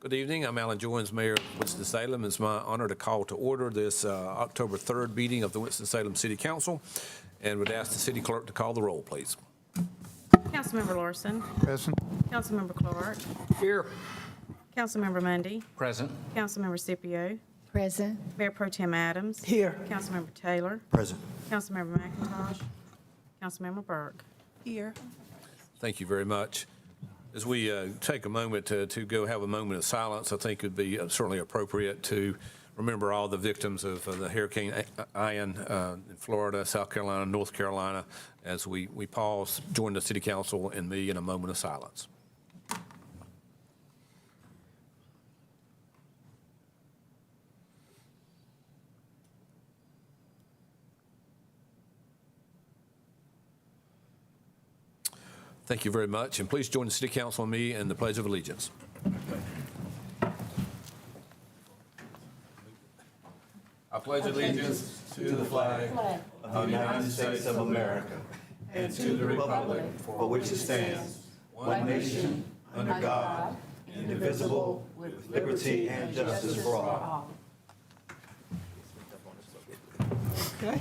Good evening. I'm Alan Joins, Mayor of Winston-Salem. It's my honor to call to order this October 3rd meeting of the Winston-Salem City Council, and would ask the city clerk to call the roll, please. Councilmember Larson. Present. Councilmember Clark. Here. Councilmember Mundy. Present. Councilmember Scipio. Present. Mayor Pro Tem Adams. Here. Councilmember Taylor. Present. Councilmember McIntosh. Councilmember Burke. Here. Thank you very much. As we take a moment to go have a moment of silence, I think it would be certainly appropriate to remember all the victims of the Hurricane Ian in Florida, South Carolina, North Carolina, as we pause, join the City Council and me in a moment of silence. Thank you very much, and please join the City Council and me in the Pledge of Allegiance. I pledge allegiance to the flag of the United States of America and to the republic for which it stands, one nation, under God, indivisible, with liberty and justice for all. Okay.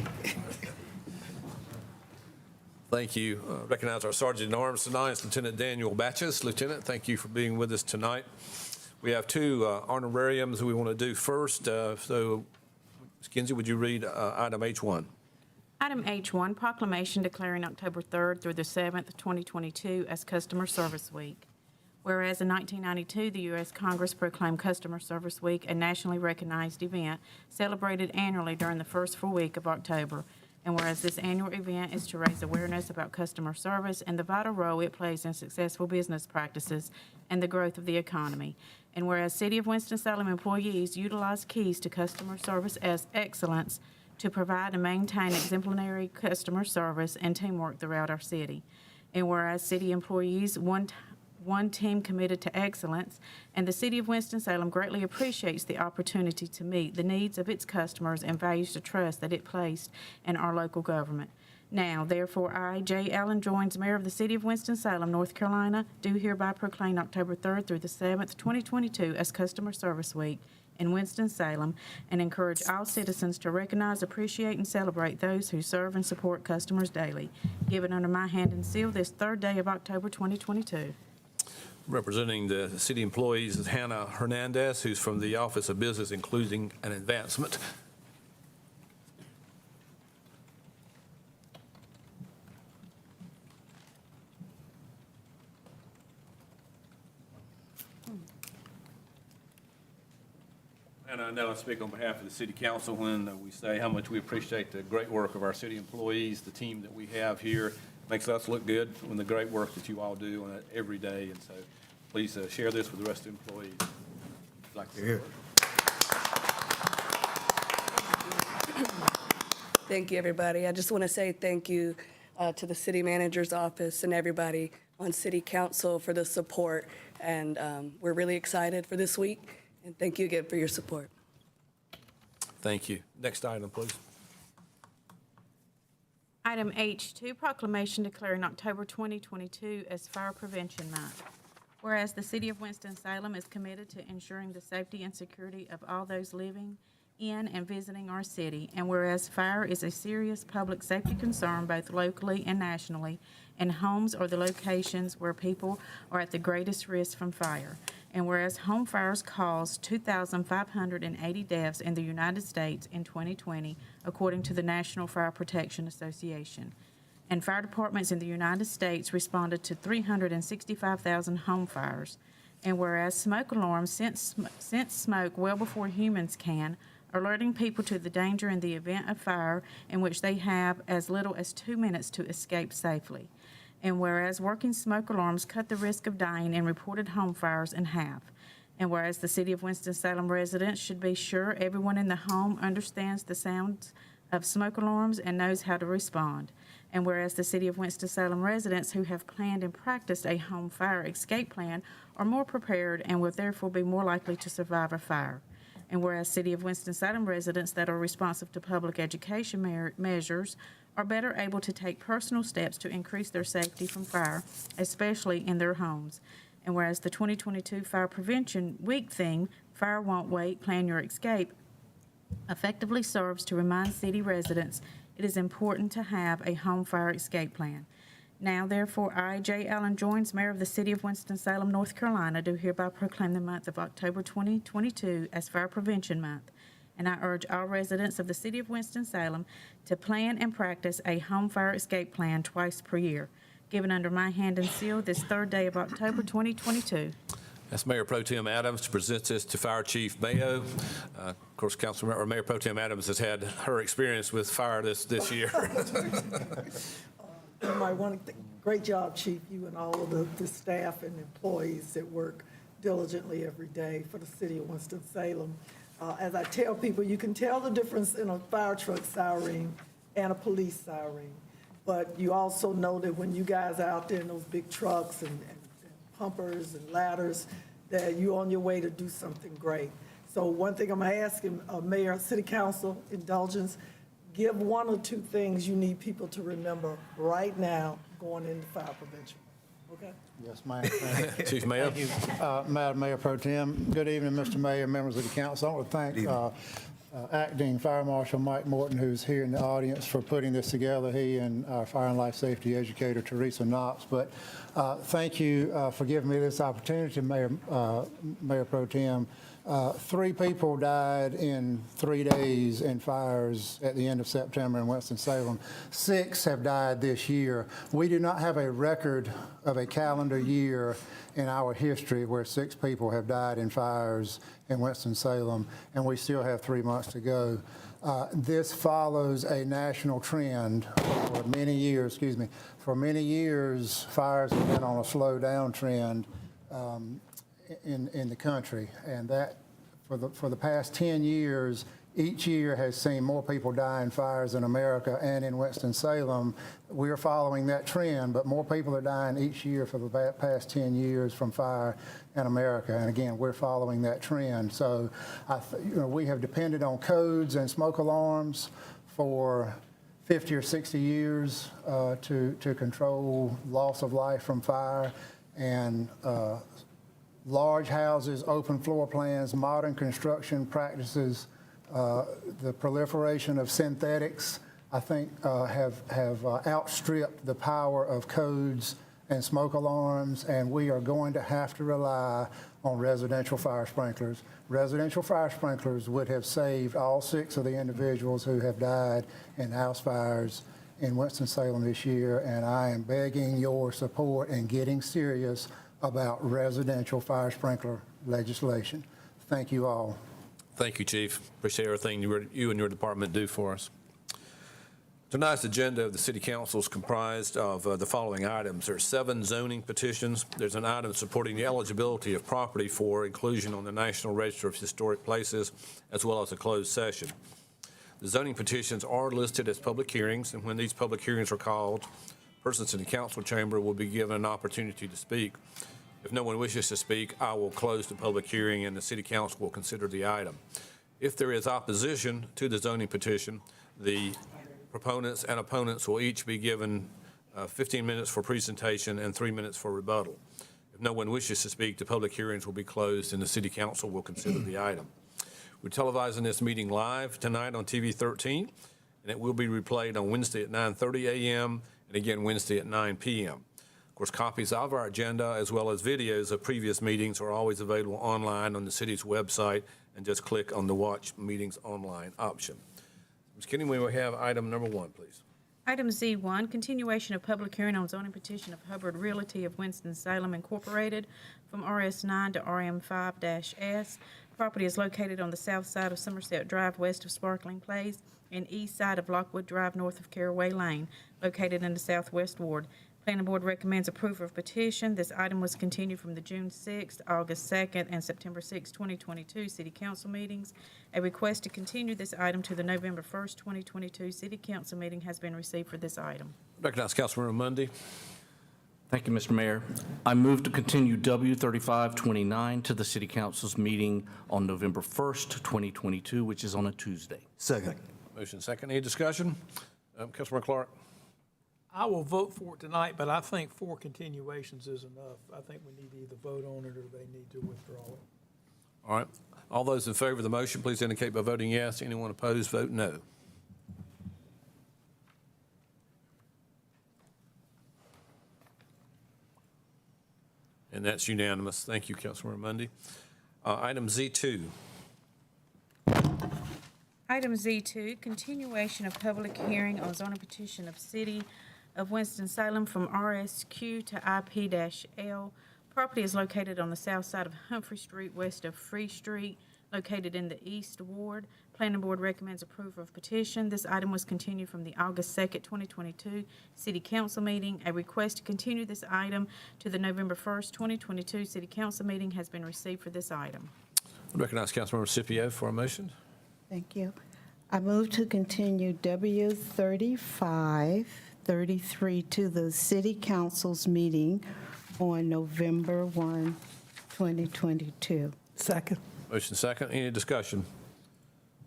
Thank you. Recognize our Sergeant at Arms tonight, it's Lieutenant Daniel Batches. Lieutenant, thank you for being with us tonight. We have two honorariums we want to do first. So, Ms. Kinsey, would you read item H1? Item H1, proclamation declaring October 3rd through the 7th, 2022 as Customer Service Week. Whereas in 1992, the U.S. Congress proclaimed Customer Service Week a nationally recognized event celebrated annually during the first full week of October. And whereas this annual event is to raise awareness about customer service and the vital role it plays in successful business practices and the growth of the economy. And whereas City of Winston-Salem employees utilize keys to customer service as excellence to provide and maintain exemplary customer service and teamwork throughout our city. And whereas city employees, one team committed to excellence, and the City of Winston-Salem greatly appreciates the opportunity to meet the needs of its customers and values the trust that it placed in our local government. Now, therefore, I, J. Allen Joins, Mayor of the City of Winston-Salem, North Carolina, do hereby proclaim October 3rd through the 7th, 2022 as Customer Service Week in Winston-Salem, and encourage all citizens to recognize, appreciate, and celebrate those who serve and support customers daily. Given under my hand and seal this third day of October 2022. Representing the city employees is Hannah Hernandez, who's from the Office of Business Inclusion and Advancement. And I know I speak on behalf of the City Council when we say how much we appreciate the great work of our city employees, the team that we have here. Makes us look good when the great work that you all do on it every day. And so please share this with the rest of the employees. I'd like to say a word. Thank you, everybody. I just want to say thank you to the city manager's office and everybody on city council for the support. And we're really excited for this week. And thank you again for your support. Thank you. Next item, please. Item H2, proclamation declaring October 2022 as Fire Prevention Month. Whereas the City of Winston-Salem is committed to ensuring the safety and security of all those living in and visiting our city, and whereas fire is a serious public safety concern both locally and nationally, and homes are the locations where people are at the greatest risk from fire. And whereas home fires caused 2,580 deaths in the United States in 2020, according to the National Fire Protection Association. And fire departments in the United States responded to 365,000 home fires. And whereas smoke alarms sense smoke well before humans can, alerting people to the danger in the event of fire in which they have as little as 2 minutes to escape safely. And whereas working smoke alarms cut the risk of dying in reported home fires in half. And whereas the City of Winston-Salem residents should be sure everyone in the home understands the sounds of smoke alarms and knows how to respond. And whereas the City of Winston-Salem residents who have planned and practiced a home fire escape plan are more prepared and will therefore be more likely to survive a fire. And whereas City of Winston-Salem residents that are responsive to public education measures are better able to take personal steps to increase their safety from fire, especially in their homes. And whereas the 2022 Fire Prevention Week theme, Fire Won't Wait, Plan Your Escape, effectively serves to remind city residents it is important to have a home fire escape plan. Now, therefore, I, J. Allen Joines, Mayor of the City of Winston-Salem, North Carolina, do hereby proclaim the month of October 2022 as Fire Prevention Month. And I urge all residents of the City of Winston-Salem to plan and practice a home fire escape plan twice per year. Given under my hand and seal this third day of October 2022. That's Mayor Pro Tem Adams to present this to Fire Chief Mayo. Of course, Councilmember Mayor Pro Tem Adams has had her experience with fire this year. You might want to, great job, Chief, you and all of the staff and employees that work diligently every day for the City of Winston-Salem. As I tell people, you can tell the difference in a fire truck siren and a police siren. But you also know that when you guys are out there in those big trucks and pumpers and ladders, that you're on your way to do something great. So one thing I'm asking, Mayor, City Council, indulgence, give one or two things you need people to remember right now going into fire prevention, okay? Yes, ma'am. Thank you. Chief Mayo. Madam Mayor Pro Tem, good evening, Mr. Mayor, members of the council. I want to thank Acting Fire Marshal Mike Morton, who's here in the audience, for putting this together, he and our fire and life safety educator, Teresa Knox. But thank you for giving me this opportunity, Mayor Pro Tem. 3 people died in 3 days in fires at the end of September in Winston-Salem. 6 have died this year. We do not have a record of a calendar year in our history where 6 people have died in fires in Winston-Salem, and we still have 3 months to go. This follows a national trend for many years, For many years, fires have been on a slow down trend in the country, and that for the past 10 years, each year has seen more people die in fires in America and in Winston-Salem. We're following that trend, but more people are dying each year for the past 10 years from fire in America. And again, we're following that trend. So we have depended on codes and smoke alarms for 50 or 60 years to control loss of life from fire. And large houses, open floor plans, modern construction practices, the proliferation of synthetics, I think, have outstripped the power of codes and smoke alarms, and we are going to have to rely on residential fire sprinklers. Residential fire sprinklers would have saved all 6 of the individuals who have died in house fires in Winston-Salem this year, and I am begging your support in getting serious about residential fire sprinkler legislation. Thank you all. Thank you, Chief. Appreciate everything you and your department do for us. Tonight's agenda of the City Council is comprised of the following items. There are 7 zoning petitions. There's an item supporting the eligibility of property for inclusion on the National Register of Historic Places, as well as a closed session. The zoning petitions are listed as public hearings, and when these public hearings are called, persons in the council chamber will be given an opportunity to speak. If no one wishes to speak, I will close the public hearing and the City Council will consider the item. If there is opposition to the zoning petition, the proponents and opponents will each be given 15 minutes for presentation and 3 minutes for rebuttal. If no one wishes to speak, the public hearings will be closed and the City Council will consider the item. We're televising this meeting live tonight on TV 13, and it will be replayed on Wednesday at 9:30 a.m. and again Wednesday at 9 p.m. Of course, copies of our agenda as well as videos of previous meetings are always available online on the city's website, and just click on the Watch Meetings Online option. Ms. Kenny, we will have item number 1, please. Item Z1, continuation of public hearing on zoning petition of Hubbard Realty of Winston-Salem Incorporated from RS9 to RM5-S. Property is located on the south side of Somerset Drive west of Sparkling Place and east side of Lockwood Drive north of Caraway Lane, located in the southwest ward. Planning Board recommends approval of petition. This item was continued from the June 6th, August 2nd, and September 6th, 2022 City Council meetings. A request to continue this item to the November 1st, 2022 City Council meeting has been received for this item. Recognize Councilmember Mundy. Thank you, Mr. Mayor. I move to continue W3529 to the City Council's meeting on November 1st, 2022, which is on a Tuesday. Second. Motion second. Any discussion? Councilmember Clark. I will vote for it tonight, but I think 4 continuations is enough. I think we need to either vote on it or they need to withdraw it. All right. All those in favor of the motion, please indicate by voting yes. Anyone opposed, vote no. And that's unanimous. Thank you, Councilmember Mundy. Item Z2. Item Z2, continuation of public hearing on zoning petition of City of Winston-Salem from RSQ to IP-L. Property is located on the south side of Humphrey Street, west of Free Street, located in the East Ward. Planning Board recommends approval of petition. This item was continued from the August 2nd, 2022 City Council meeting. A request to continue this item to the November 1st, 2022 City Council meeting has been received for this item. I recognize Councilmember Scipio for a motion. Thank you. I move to continue W 3533 to the City Council's meeting on November 1, 2022. Second. Motion second. Any discussion?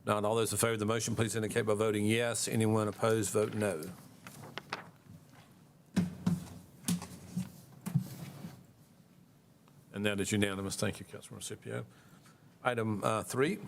Not all those in favor of the motion, please indicate by voting yes. Anyone opposed, vote no. And that is unanimous. Thank you, Councilmember Scipio. Item 3.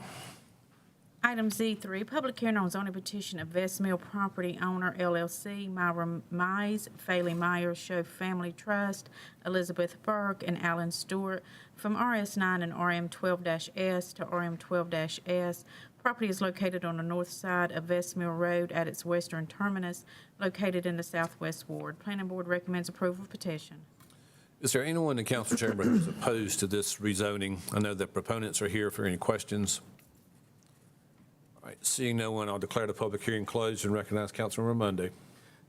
Item Z3, public hearing on zoning petition of Vest Mill Property Owner LLC, Myra Mize, Faley Myers Show Family Trust, Elizabeth Burke, and Alan Stewart from RS9 and RM12-S to RM12-S. Property is located on the north side of Vest Mill Road at its western terminus, located in the Southwest Ward. Planning Board recommends approval of petition. Is there anyone in council chamber who is opposed to this rezoning? I know the proponents are here for any questions. All right, seeing no one, I'll declare the public hearing closed and recognize Councilmember Mundy.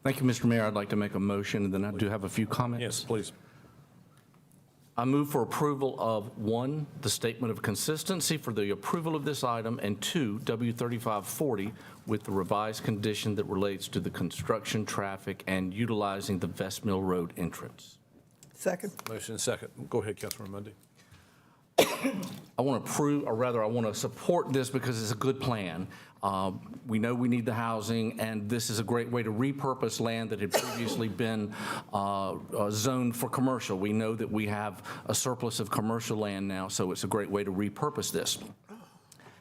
Thank you, Mr. Mayor. I'd like to make a motion, and then I do have a few comments. Yes, please. I move for approval of 1, the statement of consistency for the approval of this item, and 2, W3540 with the revised condition that relates to the construction, traffic, and utilizing the Vest Mill Road entrance. Second. Motion second. Go ahead, Councilmember Mundy. I want to approve, or rather, I want to support this because it's a good plan. We know we need the housing, and this is a great way to repurpose land that had previously been zoned for commercial. We know that we have a surplus of commercial land now, so it's a great way to repurpose this.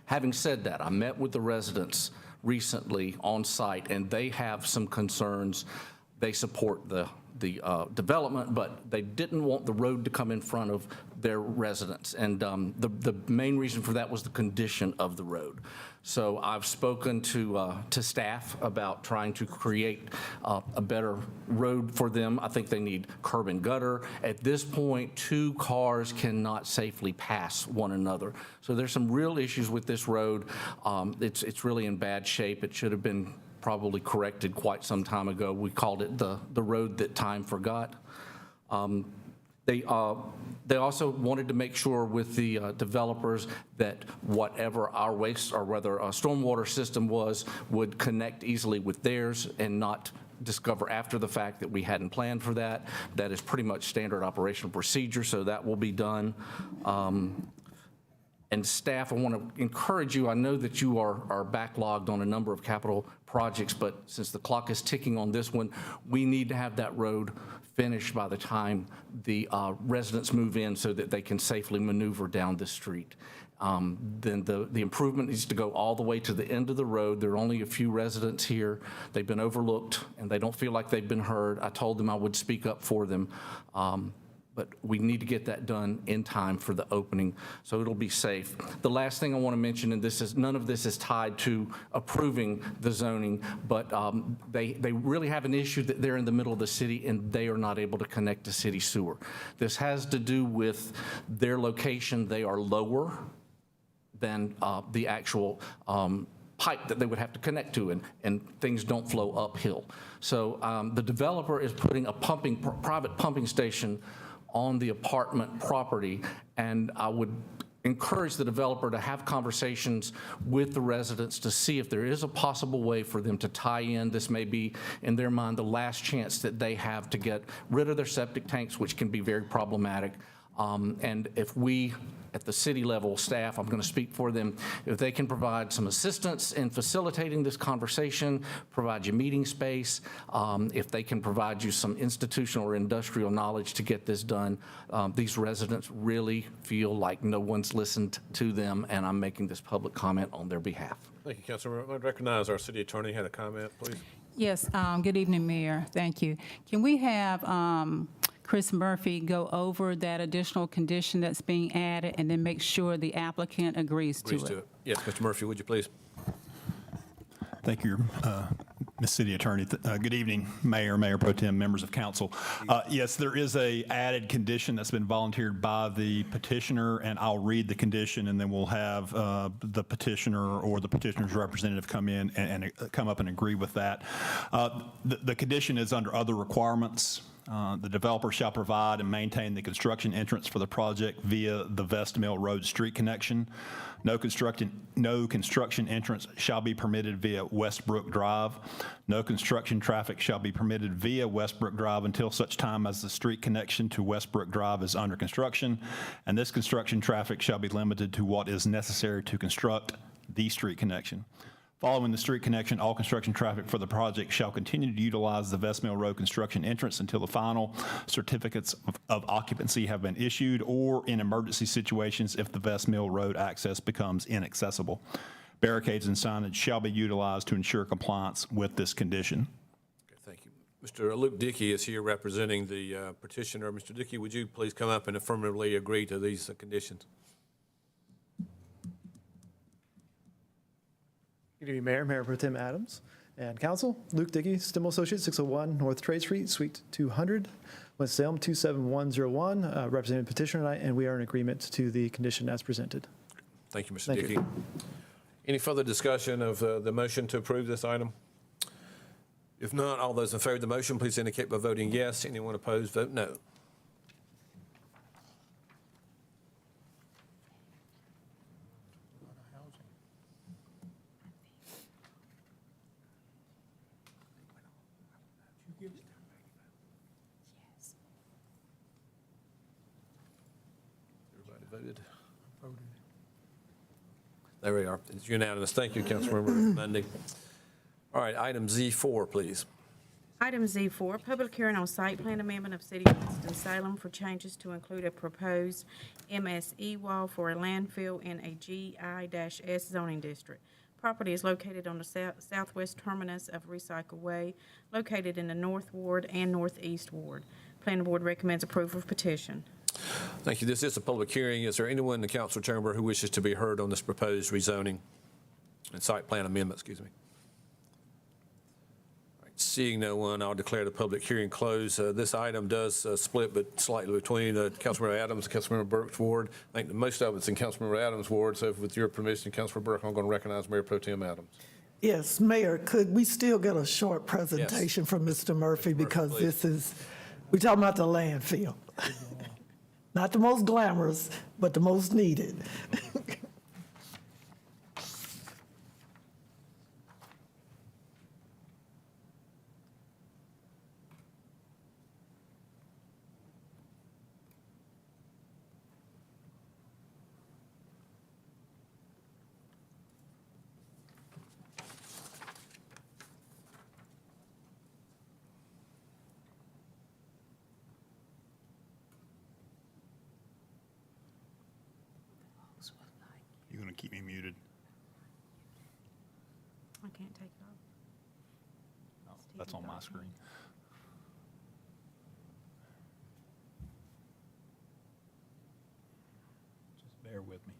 Having said that, I met with the residents recently on site, and they have some concerns. They support the development, but they didn't want the road to come in front of their residents. And the main reason for that was the condition of the road. So I've spoken to staff about trying to create a better road for them. I think they need curb and gutter. At this point, 2 cars cannot safely pass one another. So there's some real issues with this road. It's really in bad shape. It should have been probably corrected quite some time ago. We called it the road that time forgot. They also wanted to make sure with the developers that whatever our waste or whether a stormwater system was would connect easily with theirs and not discover after the fact that we hadn't planned for that. That is pretty much standard operational procedure, so that will be done. And staff, I want to encourage you, I know that you are backlogged on a number of capital projects, but since the clock is ticking on this one, we need to have that road finished by the time the residents move in so that they can safely maneuver down the street. Then the improvement needs to go all the way to the end of the road. There are only a few residents here. They've been overlooked, and they don't feel like they've been heard. I told them I would speak up for them. But we need to get that done in time for the opening, so it'll be safe. The last thing I want to mention, and none of this is tied to approving the zoning, but they really have an issue that they're in the middle of the city and they are not able to connect to city sewer. This has to do with their location. They are lower than the actual pipe that they would have to connect to, and things don't flow uphill. So the developer is putting a private pumping station on the apartment property, and I would encourage the developer to have conversations with the residents to see if there is a possible way for them to tie in. This may be, in their mind, the last chance that they have to get rid of their septic tanks, which can be very problematic. And if we, at the city level staff, I'm going to speak for them, if they can provide some assistance in facilitating this conversation, provide you meeting space, if they can provide you some institutional or industrial knowledge to get this done, these residents really feel like no one's listened to them, and I'm making this public comment on their behalf. Thank you, Councilmember. I'd recognize our city attorney had a comment, please. Yes, good evening, Mayor. Thank you. Can we have Chris Murphy go over that additional condition that's being added and then make sure the applicant agrees to it? Yes, Mr. Murphy, would you please? Thank you, Ms. City Attorney. Good evening, Mayor, Mayor Pro Tem, members of council. Yes, there is a added condition that's been volunteered by the petitioner, and I'll read the condition, and then we'll have the petitioner or the petitioner's representative come in and come up and agree with that. The condition is under other requirements. The developer shall provide and maintain the construction entrance for the project via the Vest Mill Road street connection. No construction entrance shall be permitted via Westbrook Drive. No construction traffic shall be permitted via Westbrook Drive until such time as the street connection to Westbrook Drive is under construction, and this construction traffic shall be limited to what is necessary to construct the street connection. Following the street connection, all construction traffic for the project shall continue to utilize the Vest Mill Road construction entrance until the final certificates of occupancy have been issued, or in emergency situations if the Vest Mill Road access becomes inaccessible. Barricades and signage shall be utilized to ensure compliance with this condition. Okay, thank you. Mr. Luke Dickey is here representing the petitioner. Mr. Dickey, would you please come up and affirmatively agree to these conditions? Good evening, Mayor, Mayor Pro Tem Adams, and Council. Luke Dickey, Stimmel Associates, 601 North Trade Street, Suite 200, Winston-Salem 27101, representing petitioner tonight, and we are in agreement to the condition as presented. Thank you, Mr. Thank Dickey. you. Any further discussion of the motion to approve this item? If not, all those in favor of the motion, please indicate by voting yes. Anyone opposed, vote no. Everybody voted? There we are. It's unanimous. Thank you, Councilmember Mundy. All right, item Z4, please. Item Z4, public hearing on site plan amendment of City of Winston-Salem for changes to include a proposed MSE wall for a landfill in a GI-S zoning district. Property is located on the southwest terminus of Recycle Way, located in the North Ward and Northeast Ward. Planning Board recommends approval of petition. Thank you. This is a public hearing. Is there anyone in the council chamber who wishes to be heard on this proposed rezoning and site plan amendment, excuse me? All right, seeing no one, I'll declare the public hearing closed. This item does split but slightly between Councilmember Adams and Councilmember Burke's ward. I think most of it's in Councilmember Adams' ward, so with your permission, Councilmember Burke, I'm going to recognize Mayor Pro Tem Adams. Yes, Mayor, could we still get a short presentation from Mr. Murphy, because please. this is, we're talking about the landfill. Not the most glamorous, but the most needed. You're going to keep me muted. I can't take it off. No, that's on my screen. Just bear with me.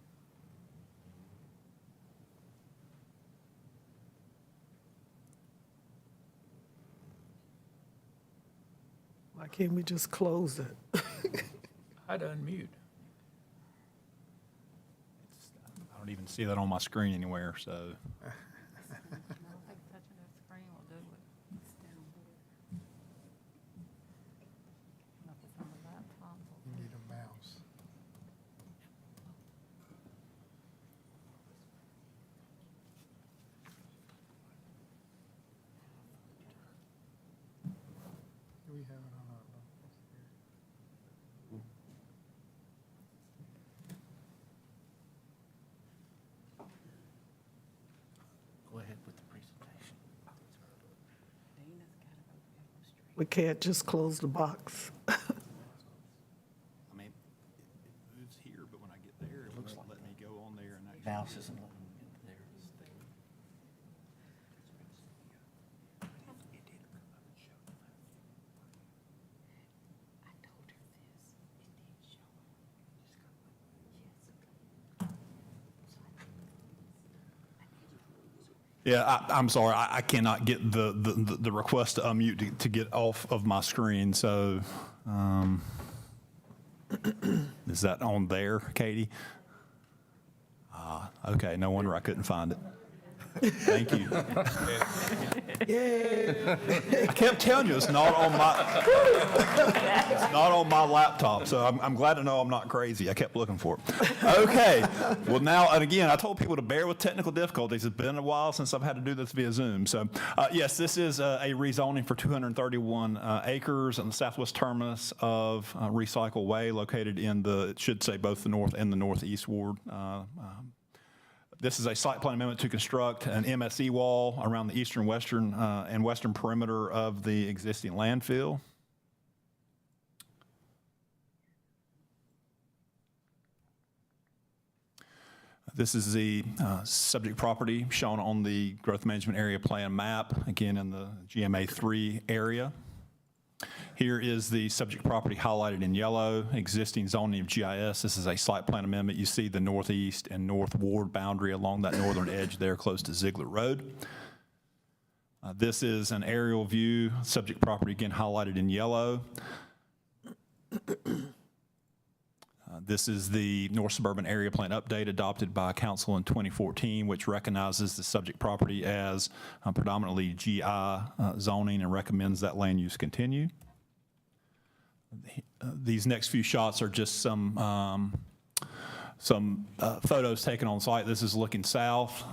Why can't we just close it? I'd unmute. I don't even see that on my screen anywhere, so. You need a mouse. Do we have it on our? We can't just close the box. I mean, it's here, but when I get there, it looks like let me go on there and actually. Mouse isn't letting me get there. Yeah, I'm sorry, I cannot get the request to unmute to get off of my screen, so, is that on there, Katie? Okay, no wonder I couldn't find it. Thank you. I kept telling you it's not on my laptop, so I'm glad to know I'm not crazy. I kept looking for it. Okay, well now, and again, I told people to bear with technical difficulties. It's been a while since I've had to do this via Zoom. So yes, this is a rezoning for 231 acres on the southwest terminus of Recycle Way, located in it should say both the north and the northeast ward. This is a site plan amendment to construct an MSE wall around the eastern, western, and western perimeter of the existing landfill. This is the subject property shown on the Growth Management Area Plan map, again in the GMA 3 area. Here is the subject property highlighted in yellow, existing zoning of GIS. This is a site plan amendment. You see the northeast and north ward boundary along that northern edge there close to Ziegler Road. This is an aerial view, subject property again highlighted in yellow. This is the North Suburban Area Plan update adopted by Council in 2014, which recognizes the subject property as predominantly GI zoning and recommends that land use continue. These next few shots are just some photos taken on site. This is looking south.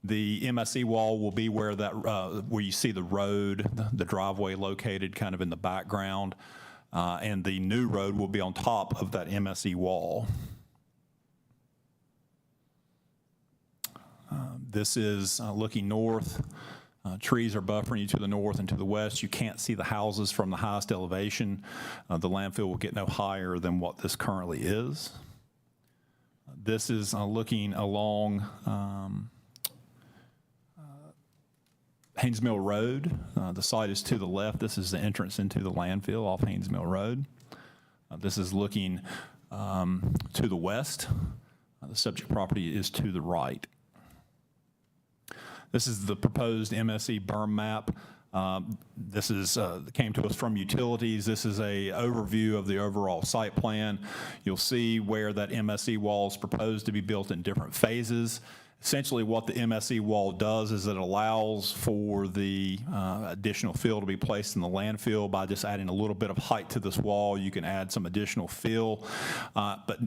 The MSE wall will be where you see the road, the driveway located kind of in the background. And the new road will be on top of that MSE wall. This is looking north. Trees are buffering you to the north and to the west. You can't see the houses from the highest elevation. The landfill will get no higher than what this currently is. This is looking along Haynes Mill Road. The site is to the left. This is the entrance into the landfill off Haynes Mill Road. This is looking to the west. The subject property is to the right. This is the proposed Mse Berm Map. This came to us from utilities. This is a overview of the overall site plan. You'll see where that MSE wall is proposed to be built in different phases. Essentially what the MSE wall does is it allows for the additional fill to be placed in the landfill by just adding a little bit of height to this wall. You can add some additional fill, but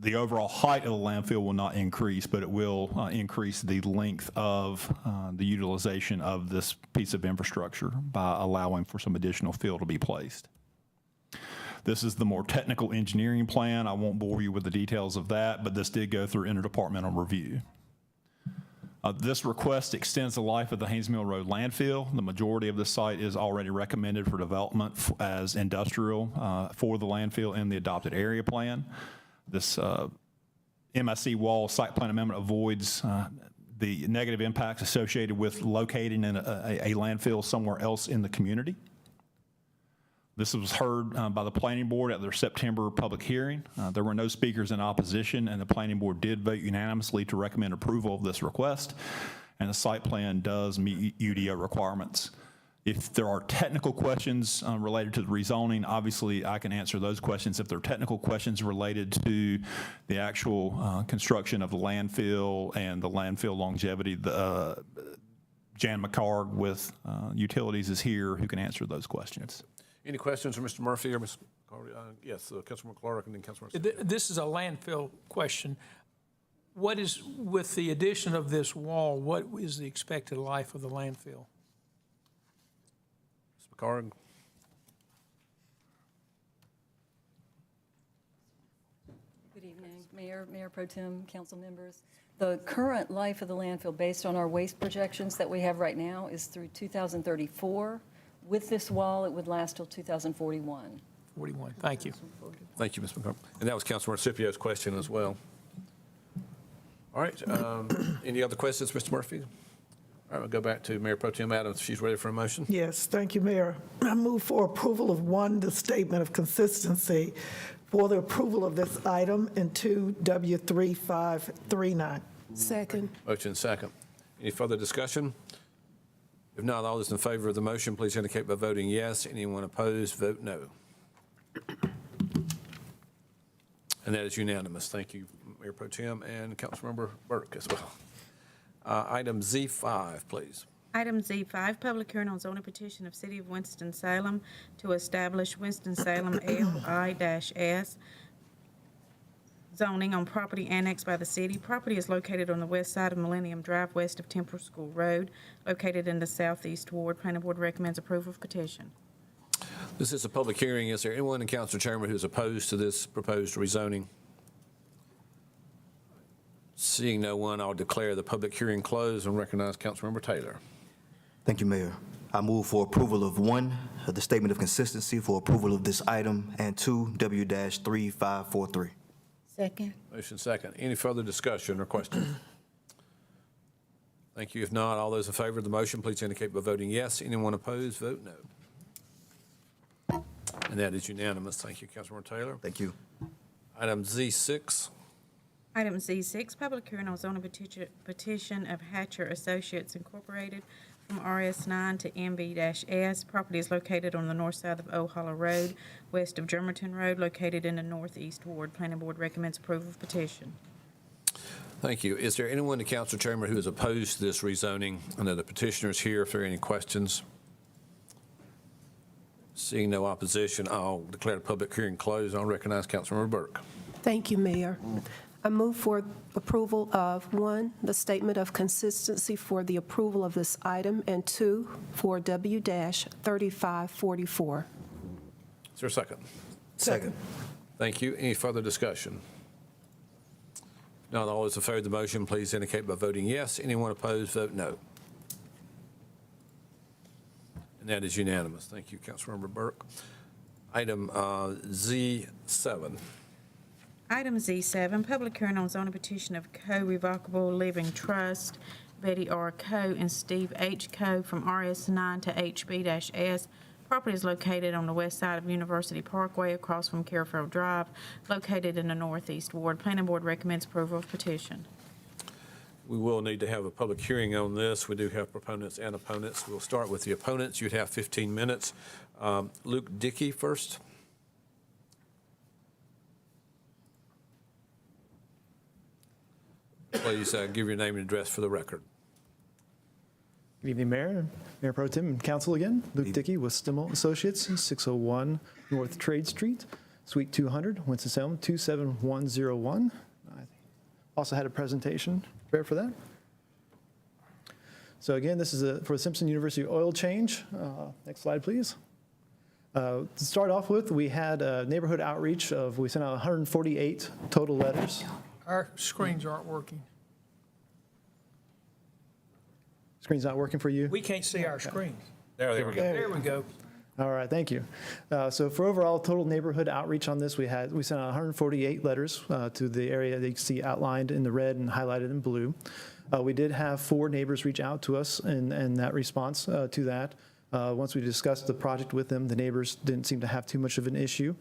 the overall height of the landfill will not increase, but it will increase the length of the utilization of this piece of infrastructure by allowing for some additional fill to be placed. This is the more technical engineering plan. I won't bore you with the details of that, but this did go through interdepartmental review. This request extends the life of the Haynes Mill Road landfill. The majority of the site is already recommended for development as industrial for the landfill in the adopted area plan. This MSE wall site plan amendment avoids the negative impacts associated with locating in a landfill somewhere else in the community. This was heard by the planning board at their September public hearing. There were no speakers in opposition, and the planning board did vote unanimously to recommend approval of this request, and the site plan does meet UDO requirements. If there are technical questions related to the rezoning, obviously I can answer those questions. If there are technical questions related to the actual construction of the landfill and the landfill longevity, Jan McCarg with Utilities is here who can answer those questions. Any questions for Mr. Murphy or Ms. Carter? Yes, Councilman Clark and then Councilman. This is a landfill question. What is, with the addition of this wall, what is the expected life of the landfill? Ms. McCarg. Good evening, Mayor Pro Tem, council members. The current life of the landfill, based on our waste projections that we have right now, is through 2034. With this wall, it would last till 2041. 41, thank you. Thank you, Ms. McCormick. And that was Councilmember Scipio's question as well. All right, any other questions, Mr. Murphy? All right, we'll go back to Mayor Pro Tem Adams. She's ready for a motion. Yes, thank you, Mayor. I move for approval of one, the statement of consistency for the approval of this item, and two, W3539. Second. Motion second. Any further discussion? If not, all those in favor of the motion, please indicate by voting yes. Anyone opposed, vote no. And that is unanimous. Thank you, Mayor Pro Tem and Councilmember Burke as well. Item Z5, please. Item Z5, public hearing on zoning petition of City of Winston-Salem to establish Winston-Salem LI-S zoning on property annexed by the city. Property is located on the west side of Millennium Drive, west of Temple School Road, located in the southeast ward. Planning Board recommends approval of petition. This is a public hearing. Is there anyone in council chamber who's opposed to this proposed rezoning? Seeing no one, I'll declare the public hearing closed and recognize Councilmember Taylor. Thank you, Mayor. I move for approval of one, the statement of consistency for approval of this item, and two, W-3543. Second. Motion second. Any further discussion or question? Thank you. If not, all those in favor of the motion, please indicate by voting yes. Anyone opposed, vote no. And that is unanimous. Thank you, Councilmember Taylor. Thank you. Item Z6. Item Z6, public hearing on zoning petition of Hatcher Associates Incorporated from RS9 to MB-S. Property is located on the north side of Old Hollow Road, west of Germantown Road, located in the northeast ward. Planning Board recommends approval of petition. Thank you. Is there anyone in the council chamber who is opposed to this rezoning? I know the petitioner is here. If there are any questions. Seeing no opposition, I'll declare the public hearing closed. I'll recognize Councilmember Burke. Thank you, Mayor. I move for approval of, one, the statement of consistency for the approval of this item, and two, for W-3544. Is there a second? Second. Thank you. Any further discussion? If not, all those in favor of the motion, please indicate by voting yes. Anyone opposed, vote no. And that is unanimous. Thank you, Councilmember Burke. Item Z7. Item Z7, public hearing on zoning petition of Co-Revocable Living Trust, Betty R. Coe and Steve H. Coe from RS9 to HB-S. Property is located on the west side of University Parkway across from Carrollfield Drive, located in the northeast ward. Planning Board recommends approval of petition. We will need to have a public hearing on this. We do have proponents and opponents. We'll start with the opponents. You'd have 15 minutes. Luke Dickey first. Please give your name and address for the record. Good evening, Mayor, Mayor Pro Tem, and Council again. Luke Dickey with Stimmel Associates, 601 North Trade Street, Suite 200, Winston-Salem, 27101. I also had a presentation prepared for that. So again, this is for the Simpson University oil change. Next slide, please. To start off with, we had a neighborhood outreach we sent out 148 total letters. Our screens aren't working. Screen's not working for you? We can't see our screens. There we go. There we go. All right, thank you. So for overall total neighborhood outreach on this, we sent out 148 letters to the area that you can see outlined in the red and highlighted in blue. We did have 4 neighbors reach out to us in that response to that. Once we discussed the project with them, the neighbors didn't seem to have too much of an issue.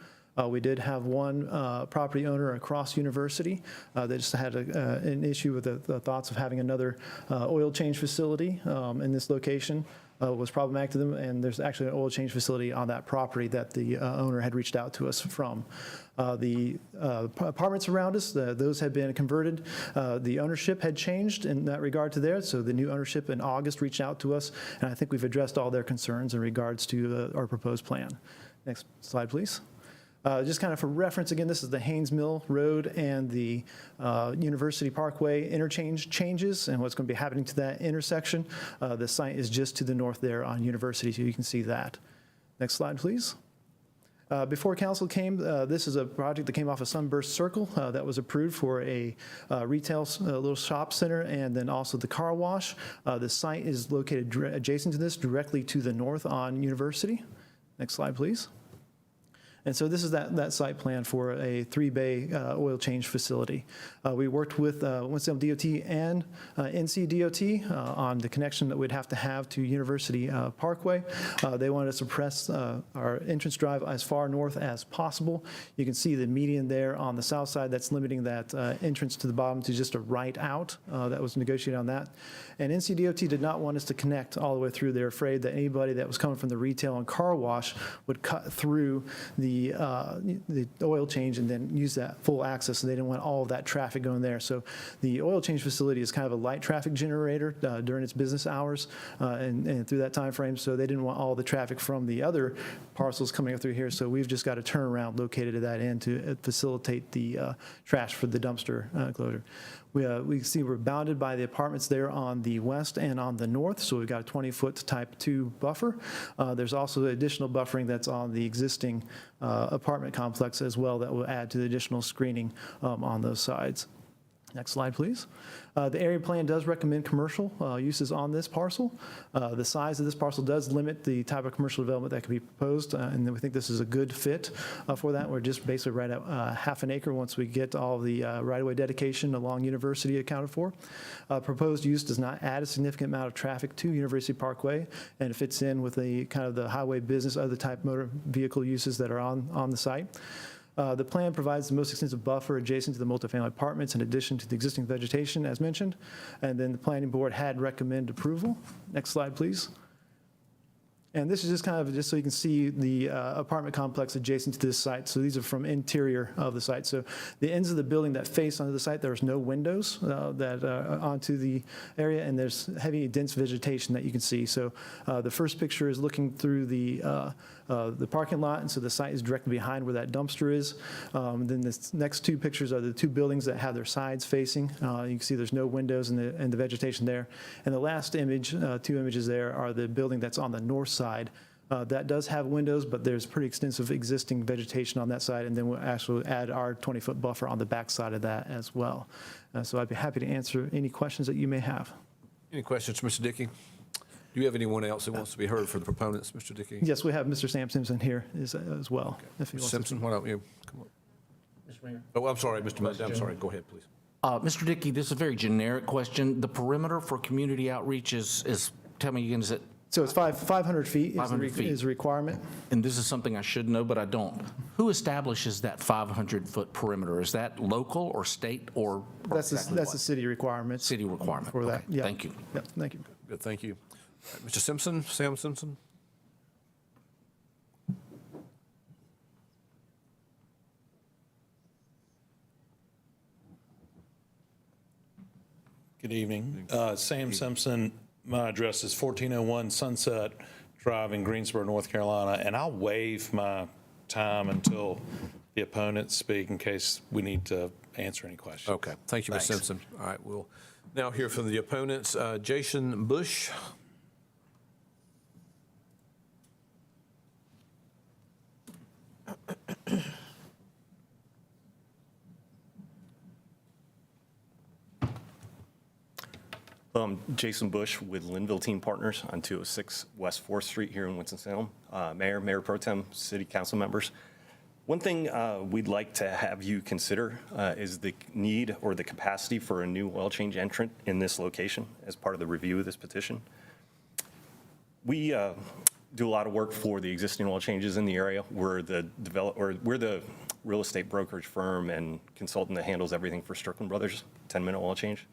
We did have one property owner across University that just had an issue with the thoughts of having another oil change facility in this location. Was problematic to them, and there's actually an oil change facility on that property that the owner had reached out to us from. The apartments around us, those had been converted. The ownership had changed in that regard to there, so the new ownership in August reached out to us, and I think we've addressed all their concerns in regards to our proposed plan. Next slide, please. Just kind of for reference, again, this is the Haynes Mill Road and the University Parkway interchange changes and what's going to be happening to that intersection. The site is just to the north there on University, so you can see that. Next slide, please. Before council came, this is a project that came off of Sunburst Circle that was approved for a retail little shop center and then also the car wash. The site is located adjacent to this, directly to the north on University. Next slide, please. And so this is that site plan for a 3-bay oil change facility. We worked with Winston-Salem DOT and NC DOT on the connection that we'd have to University Parkway. They wanted us to press our entrance drive as far north as possible. You can see the median there on the south side that's limiting that entrance to the bottom to just a right out. That was negotiated on that. And NC DOT did not want us to connect all the way through. They're afraid that anybody that was coming from the retail and car wash would cut through the oil change and then use that full access, and they didn't want all of that traffic going there. So the oil change facility is kind of a light traffic generator during its business hours and through that time frame, so they didn't want all the traffic from the other parcels coming up through here, so we've just got a turnaround located at that end to facilitate the trash for the dumpster closure. We see we're bounded by the apartments there on the west and on the north, so we've got a 20-foot type 2 buffer. There's also additional buffering that's on the existing apartment complex as well that will add to the additional screening on those sides. Next slide, please. The area plan does recommend commercial uses on this parcel. The size of this parcel does limit the type of commercial development that can be proposed, and we think this is a good fit for that. We're just basically right at half an acre once we get all the right-of-way dedication along University accounted for. Proposed use does not add a significant amount of traffic to University Parkway, and it fits in with the kind of the highway business, other type motor vehicle uses that are on the site. The plan provides the most extensive buffer adjacent to the multifamily apartments in addition to the existing vegetation as mentioned. And then the planning board had recommended approval. Next slide, please. And this is just kind of just so you can see the apartment complex adjacent to this site. So these are from interior of the site. So the ends of the building that face onto the site, there's no windows that onto the area, and there's heavy, dense vegetation that you can see. So the first picture is looking through the parking lot, and so the site is directly behind where that dumpster is. Then the next two pictures are the two buildings that have their sides facing. You can see there's no windows and the vegetation there. And the last image, two images there, are the building that's on the north side. That does have windows, but there's pretty extensive existing vegetation on that side, and then we'll actually add our 20-foot buffer on the back side of that as well. So I'd be happy to answer any questions that you may have. Any questions, Mr. Dickey? Do you have anyone else that wants to be heard for the proponents, Mr. Dickey? Yes, we have Mr. Sam Simpson here as well. Okay. Mr. Simpson, why don't you come up? Mr. Mayor. Oh, I'm sorry, Mr. Mudd. I'm sorry. Go ahead, please. Mr. Dickey, this is a very generic question. The perimeter for community outreach is tell me again, is it? So it's 500 feet, 500 feet is a requirement. And this is something I should know, but I don't. Who establishes that 500-foot perimeter? Is that local or state or That's a city requirement. City requirement. For that, Okay. yeah. Thank you. Yeah, thank you. Good, thank you. All right, Mr. Simpson, Sam Simpson. Good evening. Sam Simpson. My address is 1401 Sunset Drive in Greensboro, North Carolina, and I'll waive my time until the opponents speak in case we need to answer any questions. Okay, thank you, Ms. Thanks. Simpson. All right, we'll now hear from the opponents. Jason Bush. Jason Bush with Linville Team Partners on 206 West 4th Street here in Winston-Salem. Mayor Pro Tem, City Council members. One thing we'd like to have you consider is the need or the capacity for a new oil change entrant in this location as part of the review of this petition. We do a lot of work for the existing oil changes in the area. We're the real estate brokerage firm and consultant that handles everything for Strickland Brothers 10-minute oil change.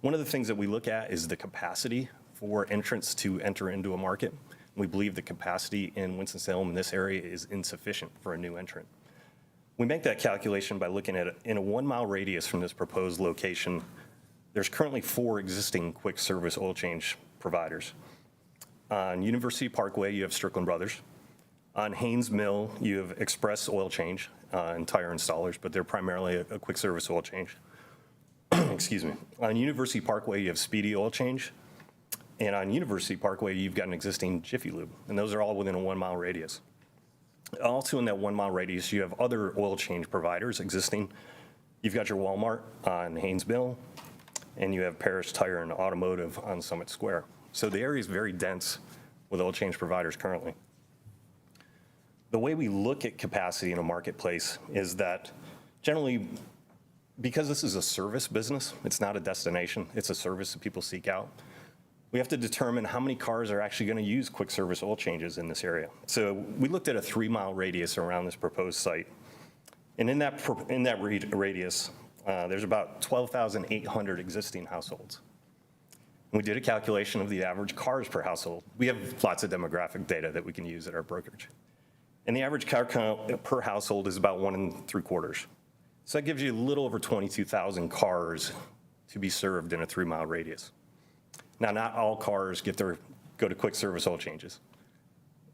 One of the things that we look at is the capacity for entrants to enter into a market. We believe the capacity in Winston-Salem in this area is insufficient for a new entrant. We make that calculation by looking at it in a 1-mile radius from this proposed location. There's currently 4 existing quick service oil change providers. On University Parkway, you have Strickland Brothers. On Haynes Mill, you have Express Oil Change and tire installers, but they're primarily a quick service oil change. Excuse me. On University Parkway, you have Speedy Oil Change. And on University Parkway, you've got an existing Jiffy Lube. And those are all within a 1-mile radius. Also in that 1 mile radius, you have other oil change providers existing. You've got your Walmart on Haynesville, and you have Paris Tire and Automotive on Summit Square. So the area is very dense with oil change providers currently. The way we look at capacity in a marketplace is that generally, because this is a service business, it's not a destination, it's a service that people seek out, we have to determine how many cars are actually going to use quick service oil changes in this area. So we looked at a 3 mile radius around this proposed site. And in that radius, there's about 12,800 existing households. And we did a calculation of the average cars per household. We have lots of demographic data that we can use at our brokerage. And the average car count per household is about 1 3/4. So that gives you a little over 22,000 cars to be served in a 3 mile radius. Now, not all cars go to quick service oil changes.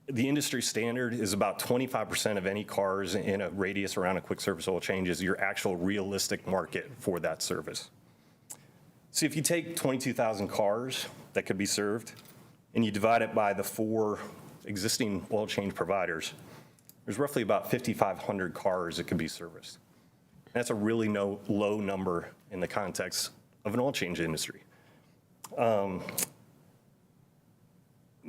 The industry standard is about 25% of any cars in a radius around a quick service oil change is your actual realistic market for that service. So if you take 22,000 cars that could be served and you divide it by the 4 existing oil change providers, there's roughly about 5,500 cars that could be serviced. That's a really low number in the context of an oil change industry.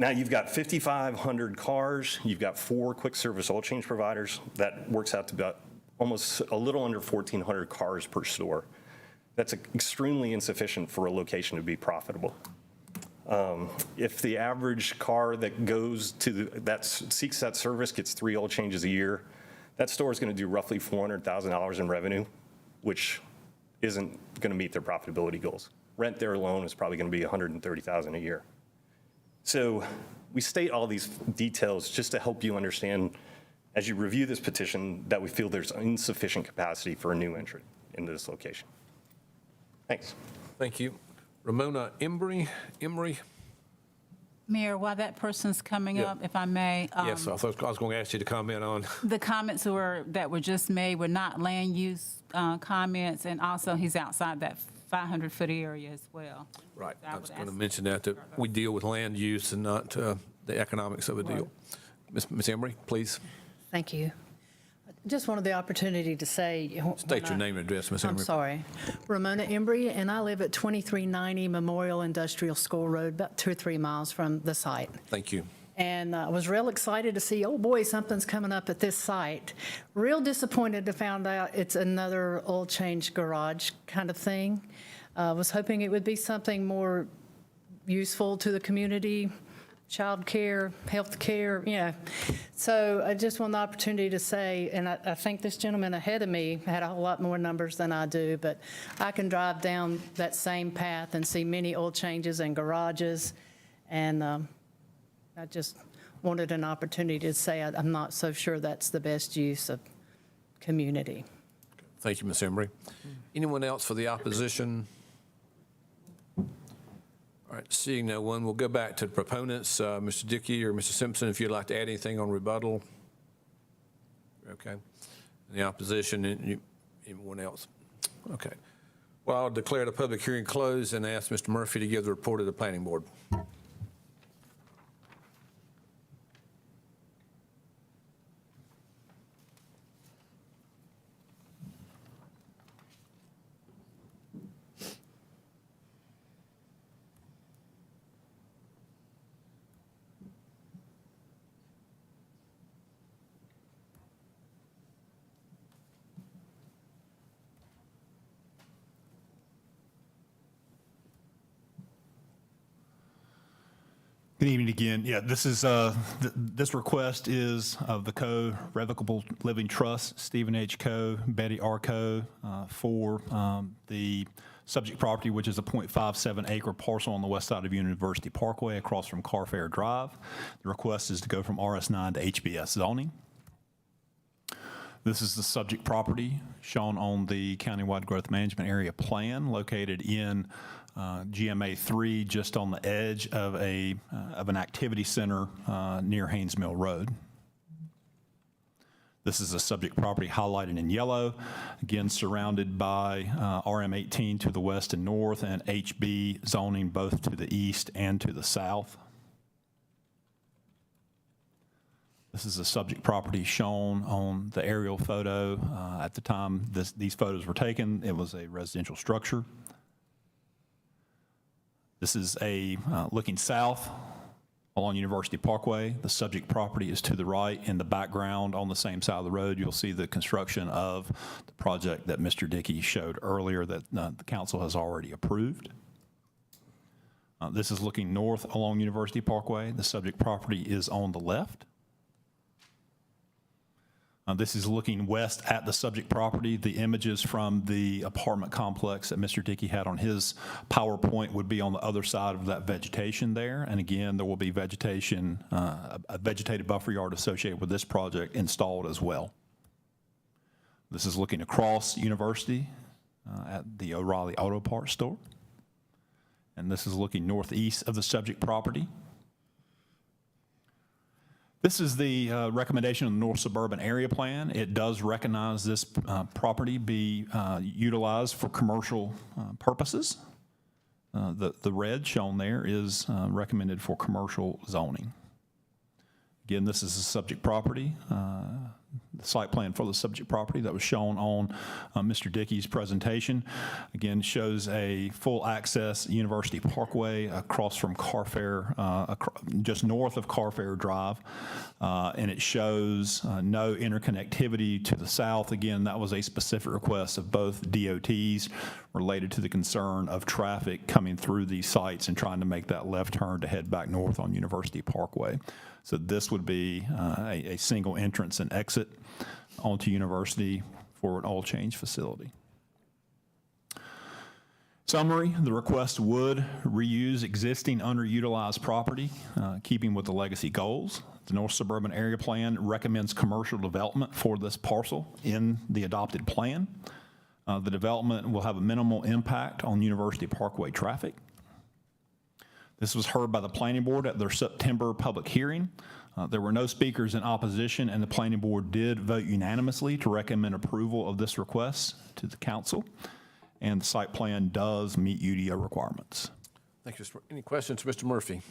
Now you've got 5,500 cars, you've got 4 quick service oil change providers. That works out to about almost a little under 1,400 cars per store. That's extremely insufficient for a location to be profitable. If the average car that seeks that service gets 3 oil changes a year, that store is going to do roughly $400,000 in revenue, which isn't going to meet their profitability goals. Rent there alone is probably going to be $130,000 a year. So we state all these details just to help you understand, as you review this petition, that we feel there's insufficient capacity for a new entrant into this location. Thanks. Thank you. Ramona Embry. Mayor, while that person's coming up, if I may. Yes, I was going to ask you to comment on. The comments that were just made were not land use comments, and also he's outside that 500-foot area as well. Right. I was going to mention that we deal with land use and not the economics of a deal. Ms. Embry, please. Thank you. Just wanted the opportunity to say. State your name and address, Ms. Embry. I'm sorry. Ramona Embry, and I live at 2390 Memorial Industrial School Road, about 2 or 3 miles from the site. Thank you. And I was real excited to see, oh boy, something's coming up at this site. Real disappointed to find out it's another oil change garage kind of thing. Was hoping it would be something more useful to the community, child care, health care, So I just want the opportunity to say, and I think this gentleman ahead of me had a whole lot more numbers than I do, but I can drive down that same path and see many oil changes and garages. And I just wanted an opportunity to say I'm not so sure that's the best use of community. Thank you, Ms. Embry. Anyone else for the opposition? All right, seeing no one, we'll go back to the proponents. Mr. Dickey or Mr. Simpson, if you'd like to add anything on rebuttal. Okay. The opposition, anyone else? Okay. Well, I'll declare the public hearing closed and ask Mr. Murphy to give the report of the planning board. Good evening again. Yeah, this is this request is of the Coe Revocable Living Trust, Stephen H. Coe, Betty R. Coe, for the subject property, which is a 0.57 acre parcel on the west side of University Parkway across from Carfair Drive. The request is to go from RS9 to HBS zoning. This is the subject property shown on the Countywide Growth Management Area Plan, located in GMA 3, just on the edge of an activity center near Haynes Mill Road. This is a subject property highlighted in yellow, again surrounded by RM 18 to the west and north, and HB zoning both to the east and to the south. The This is a subject property shown on the aerial photo. At the time these photos were taken, it was a residential structure. This is looking south along University Parkway. The subject property is to the right. In the background on the same side of the road, you'll see the construction of the project that Mr. Dickey showed earlier that the council has already approved. This is looking north along University Parkway. The subject property is on the left. This is looking west at the subject property. The images from the apartment complex that Mr. Dickey had on his PowerPoint would be on the other side of that vegetation there. And again, there will be vegetation, a vegetated buffer yard associated with this project installed as well. This is looking across University at the O'Reilly Auto Parts store. And this is looking northeast of the subject property. This is the recommendation of the North Suburban Area Plan. It does recognize this property be utilized for commercial purposes. The red shown there is recommended for commercial zoning. Again, this is a subject property. The site plan for the subject property that was shown on Mr. Dickey's presentation. Again, shows a full access University Parkway across from Carfair, just north of Carfair Drive. And it shows no interconnectivity to the south. Again, that was a specific request of both DOTs related to the concern of traffic coming through these sites and trying to make that left turn to head back north on University Parkway. So this would be a single entrance and exit onto University for an oil change facility. Summary, the request would reuse existing underutilized property, keeping with the legacy goals. The North Suburban Area Plan recommends commercial development for this parcel in the adopted plan. The development will have a minimal impact on University Parkway traffic. This was heard by the Planning Board at their September public hearing. There were no speakers in opposition, and the Planning Board did vote unanimously to recommend approval of this request to the council. And the site plan does meet UDO requirements. Thank you. Any questions, Mr. Murphy?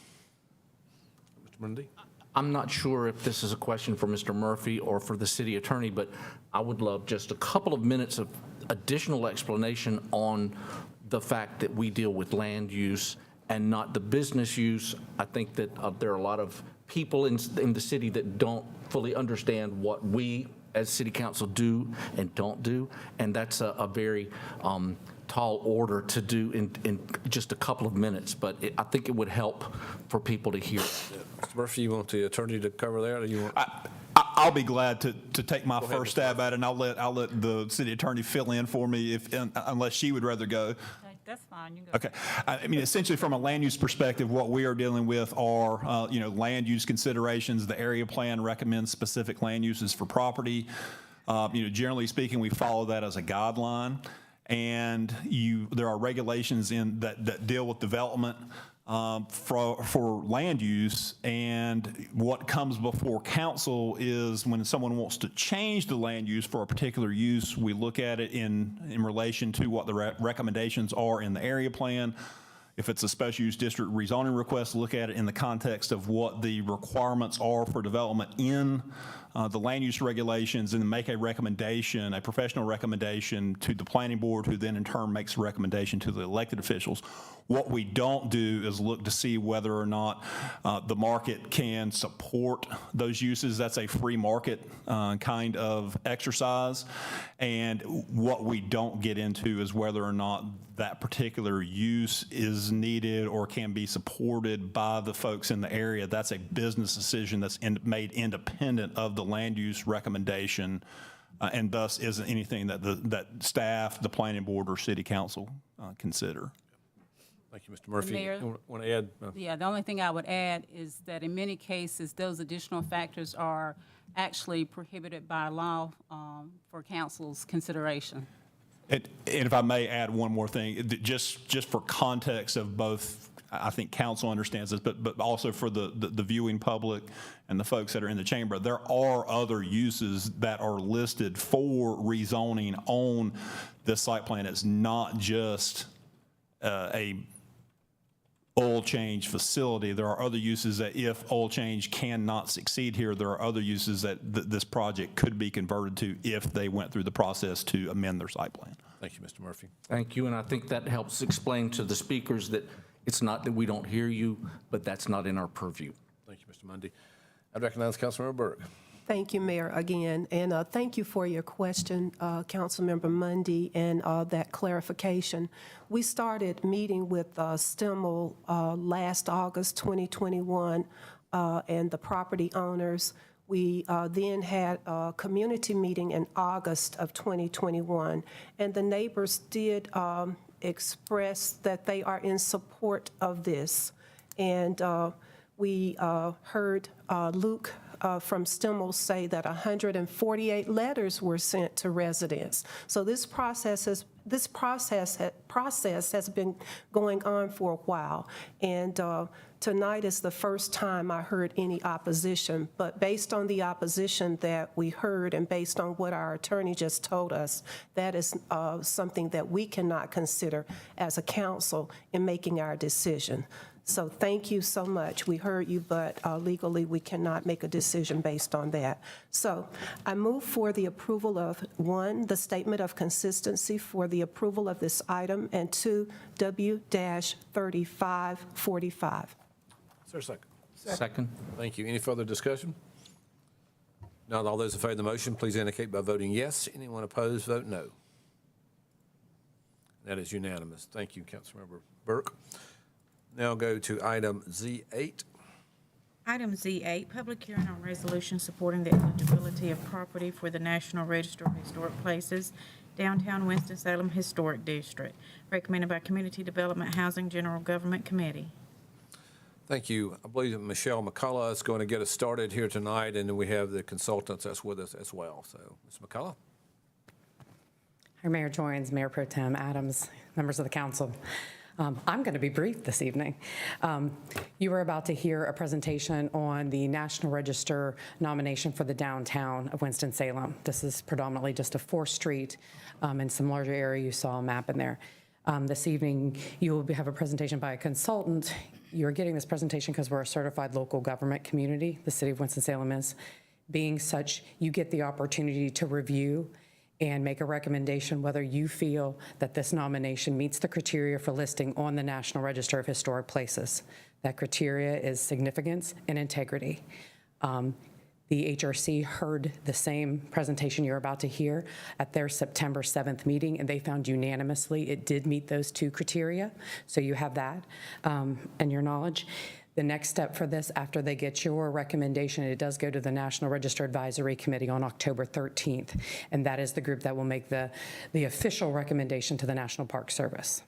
Mr. Mundy? I'm not sure if this is a question for Mr. Murphy or for the city attorney, but I would love just a couple of minutes of additional explanation on the fact that we deal with land use and not the business use. I think that there are a lot of people in the city that don't fully understand what we as city council do and don't do, and that's a very tall order to do in just a couple of minutes, but I think it would help for people to hear. Mr. Murphy, you want the attorney to cover that, or you want? I'll be glad to take my first stab at it, and I'll let the city attorney fill in for me unless she would rather go. That's fine. You can go. Okay. I mean, essentially, from a land use perspective, what we are dealing with are, land use considerations. The area plan recommends specific land uses for property. Generally speaking, we follow that as a guideline, and there are regulations that deal with development for land use, and what comes before council is when someone wants to change the land use for a particular use, we look at it in relation to what the recommendations are in the area plan. If it's a special use district rezoning request, look at it in the context of what the requirements are for development in the land use regulations, and make a recommendation, a professional recommendation to the planning board, who then in turn makes a recommendation to the elected officials. What we don't do is look to see whether or not the market can support those uses. That's a free market kind of exercise. And what we don't get into is whether or not that particular use is needed or can be supported by the folks in the area. That's a business decision that's made independent of the land use recommendation, and thus isn't anything that staff, the planning board, or city council consider. Thank you, Mr. Murphy. Mayor? Want to add? Yeah, the only thing I would add is that in many cases, those additional factors are actually prohibited by law for council's consideration. And if I may add one more thing, just for context of both, I think council understands this, but also for the viewing public and the folks that are in the chamber, there are other uses that are listed for rezoning on this site plan. It's not just a oil change facility. There are other uses that if oil change cannot succeed here, there are other uses that this project could be converted to if they went through the process to amend their site plan. Thank you, Mr. Murphy. Thank you, and I think that helps explain to the speakers that it's not that we don't hear you, but that's not in our purview. Thank you, Mr. Mundy. I recognize Councilmember Burke. Thank you, Mayor, again. And thank you for your question, Councilmember Mundy, and that clarification. We started meeting with Stimmel last August 2021 and the property owners. We then had a community meeting in August of 2021, and the neighbors did express that they are in support of this. And we heard Luke from Stimmel say that 148 letters were sent to residents. So this process has been going on for a while, and tonight is the first time I heard any opposition. But based on the opposition that we heard and based on what our attorney just told us, that is something that we cannot consider as a council in making our decision. So thank you so much. We heard you, but legally we cannot make a decision based on that. So I move for the approval of 1, the statement of consistency for the approval of this item, and 2, W-3545. Is there a second? Second. Thank you. Any further discussion? Not all those in favor of the motion, please indicate by voting yes. Anyone opposed, vote no. That is unanimous. Thank you, Councilmember Burke. Now go to item Z8. Item Z8, public hearing on resolution supporting the eligibility of property for the National Register of Historic Places, Downtown Winston-Salem Historic District, recommended by Community Development Housing General Government Committee. Thank you. I believe that Michelle McCullough is going to get us started here tonight, and then we have the consultants that's with us as well. So, Ms. McCullough. Our Mayor joins, Mayor Pro Tem Adams, members of the council. I'm going to be brief this evening. You are about to hear a presentation on the National Register nomination for the downtown of Winston-Salem. This is predominantly just a 4th Street and some larger area. You saw a map in there. This evening, you will have a presentation by a consultant. You're getting this presentation because we're a certified local government community. The city of Winston-Salem is. Being such, you get the opportunity to review and make a recommendation whether you feel that this nomination meets the criteria for listing on the National Register of Historic Places. That criteria is significance and integrity. The HRC heard the same presentation you're about to hear at their September 7th meeting, and they found unanimously it did meet those 2 criteria. So you have that and your knowledge. The next step for this, after they get your recommendation, it does go to the National Register Advisory Committee on October 13th, and that is the group that will make the official recommendation to the National Park Service.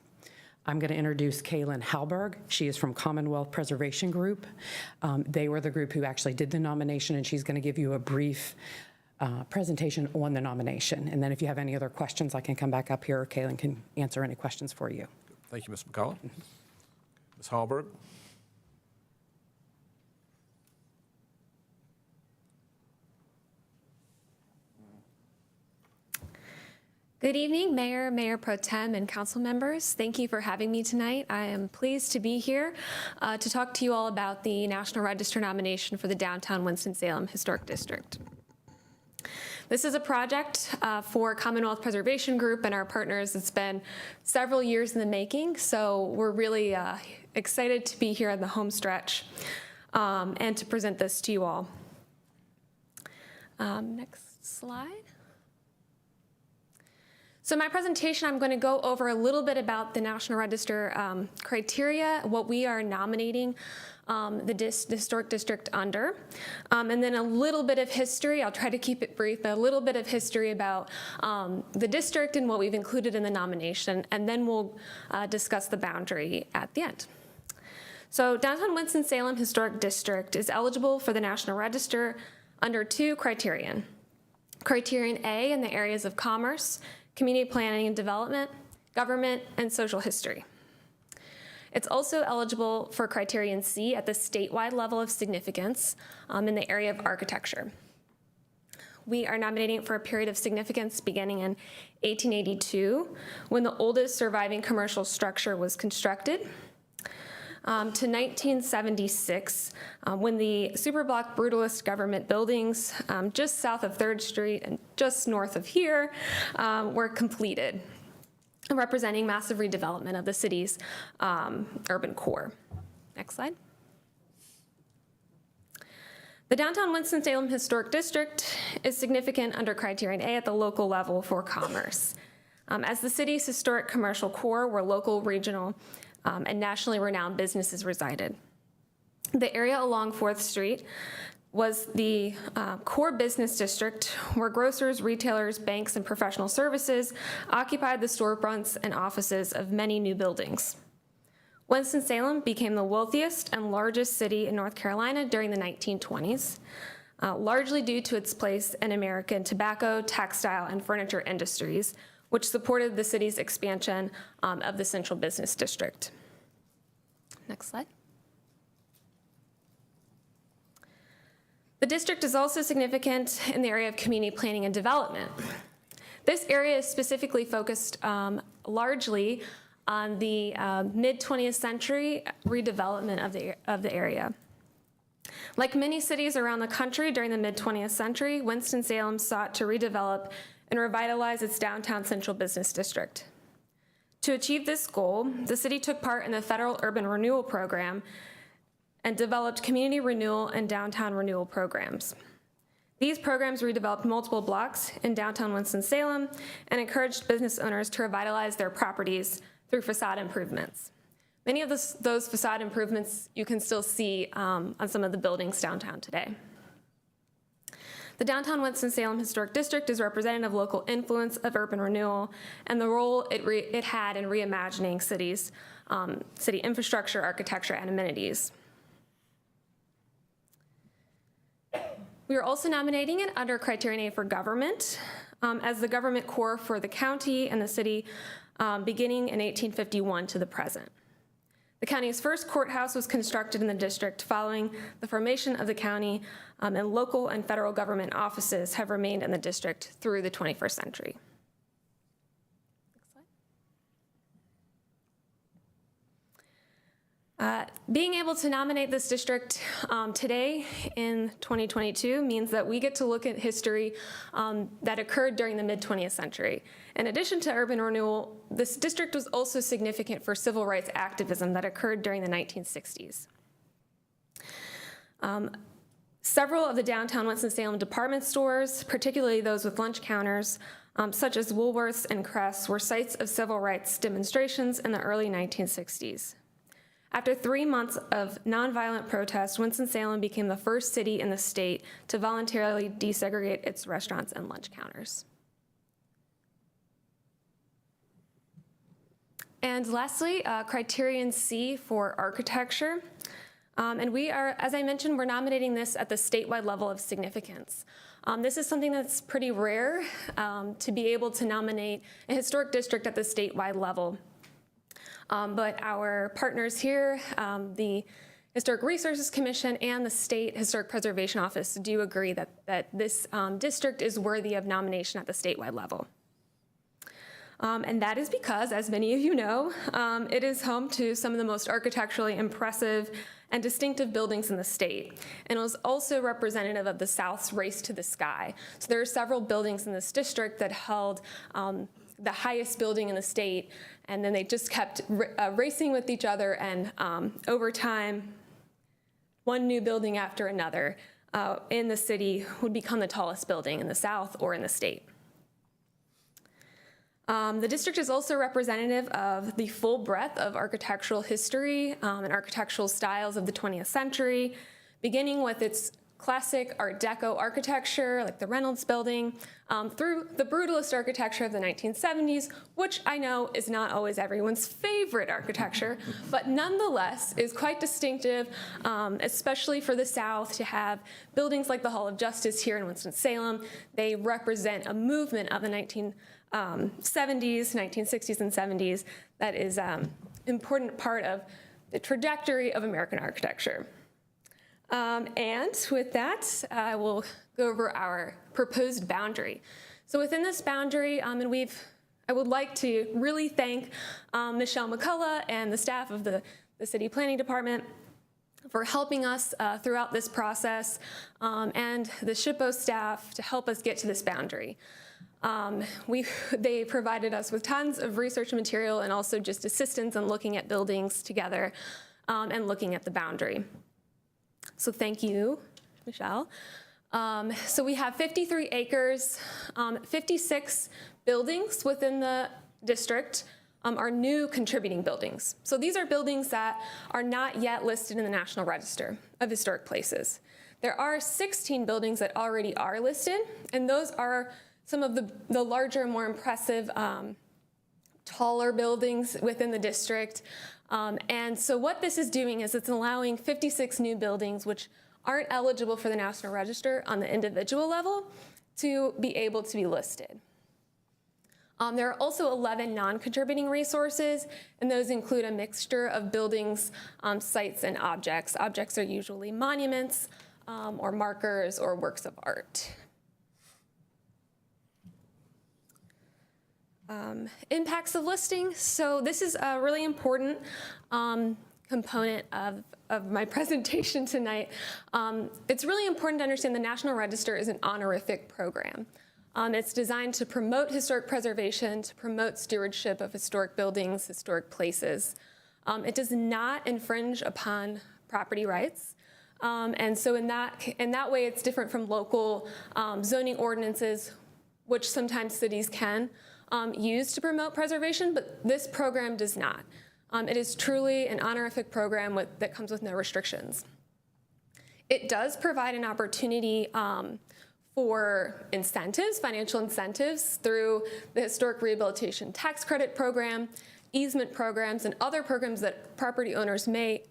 I'm going to introduce Kaylin Halberg. She is from Commonwealth Preservation Group. They were the group who actually did the nomination, and she's going to give you a brief presentation on the nomination. And then if you have any other questions, I can come back up here, or Kaylin can answer any questions for you. Thank you, Ms. McCullough. Ms. Halberg. Good evening, Mayor, Mayor Pro Tem, and council members. Thank you for having me tonight. I am pleased to be here to talk to you all about the National Register nomination for the Downtown Winston-Salem Historic District. This is a project for Commonwealth Preservation Group and our partners. It's been several years in the making, so we're really excited to be here on the home stretch and to present this to you all. Next slide. So my presentation, I'm going to go over a little bit about the National Register criteria, what we are nominating the historic district under, and then a little bit of history. I'll try to keep it brief, but a little bit of history about the district and what we've included in the nomination, and then we'll discuss the boundary at the end. So Downtown Winston-Salem Historic District is eligible for the National Register under 2 criterion. Criterion A in the areas of commerce, community planning and development, government, and social history. It's also eligible for criterion C at the statewide level of significance in the area of architecture. We are nominating it for a period of significance beginning in 1882, when the oldest surviving commercial structure was constructed. to 1976, when the superblock brutalist government buildings just south of 3rd Street and just north of here were completed, representing massive redevelopment of the city's urban core. Next slide. The downtown Winston-Salem Historic District is significant under Criterion A at the local level for commerce. As the city's historic commercial core, where local, regional, and nationally renowned businesses resided. The area along 4th Street was the core business district where grocers, retailers, banks, and professional services occupied the storefronts and offices of many new buildings. Winston-Salem became the wealthiest and largest city in North Carolina during the 1920s, largely due to its place in American tobacco, textile, and furniture industries, which supported the city's expansion of the central business district. Next slide. The district is also significant in the area of community planning and development. This area is specifically focused largely on the mid-20th century redevelopment of the area. Like many cities around the country during the mid-20th century, Winston-Salem sought to redevelop and revitalize its downtown central business district. To achieve this goal, the city took part in the federal urban renewal program and developed community renewal and downtown renewal programs. These programs redeveloped multiple blocks in downtown Winston-Salem and encouraged business owners to revitalize their properties through facade improvements. Many of those facade improvements you can still see on some of the buildings downtown today. The downtown Winston-Salem Historic District is representative of local influence of urban renewal and the role it had in reimagining cities, city infrastructure, architecture, and amenities. We are also nominating it under Criterion A for government as the government core for the county and the city beginning in 1851 to the present. The county's first courthouse was constructed in the district following the formation of the county, and local and federal government offices have remained in the district through the 21st century. Being able to nominate this district today in 2022 means that we get to look at history that occurred during the mid-20th century. In addition to urban renewal, this district was also significant for civil rights activism that occurred during the 1960s. Several of the downtown Winston-Salem department stores, particularly those with lunch counters, such as Woolworths and Crest, were sites of civil rights demonstrations in the early 1960s. After 3 months of nonviolent protest, Winston-Salem became the first city in the state to voluntarily desegregate its restaurants and lunch counters. And lastly, Criterion C for architecture. And we are, as I mentioned, we're nominating this at the statewide level of significance. This is something that's pretty rare to be able to nominate a historic district at the statewide level. But our partners here, the Historic Resources Commission and the State Historic Preservation Office do agree that this district is worthy of nomination at the statewide level. And that is because, as many of you know, it is home to some of the most architecturally impressive and distinctive buildings in the state. And it was also representative of the South's race to the sky. So there are several buildings in this district that held the highest building in the state, and then they just kept racing with each other, and over time, one new building after another in the city would become the tallest building in the South or in the state. The district is also representative of the full breadth of architectural history and architectural styles of the 20th century, beginning with its classic Art Deco architecture, like the Reynolds Building, through the brutalist architecture of the 1970s, which I know is not always everyone's favorite architecture, but nonetheless is quite distinctive, especially for the South, to have buildings like the Hall of Justice here in Winston-Salem. They represent a movement of the 1970s, 1960s, and 70s that is an important part of the trajectory of American architecture. And with that, I will go over our proposed boundary. So within this boundary, I would like to really thank Michelle McCullough and the staff of the the City Planning Department for helping us throughout this process, and the SHPO staff to help us get to this boundary. They provided us with tons of research material and also just assistance in looking at buildings together and looking at the boundary. So thank you, Michelle. So we have 53 acres, 56 buildings within the district are new contributing buildings. So these are buildings that are not yet listed in the National Register of Historic Places. There are 16 buildings that already are listed, and those are some of the larger, more impressive, taller buildings within the district. And so what this is doing is it's allowing 56 new buildings which aren't eligible for the National Register on the individual level to be able to be listed. There are also 11 non-contributing resources, and those include a mixture of buildings, sites, and objects. Objects are usually monuments or markers or works of art. Impacts of listing. So this is a really important component of my presentation tonight. It's really important to understand the National Register is an honorific program. It's designed to promote historic preservation, to promote stewardship of historic buildings, historic places. It does not infringe upon property rights. And so in that way, it's different from local zoning ordinances, which sometimes cities can use to promote preservation, but this program does not. It is truly an honorific program that comes with no restrictions. It does provide an opportunity for incentives, financial incentives, through the Historic Rehabilitation Tax Credit Program, easement programs, and other programs that property owners may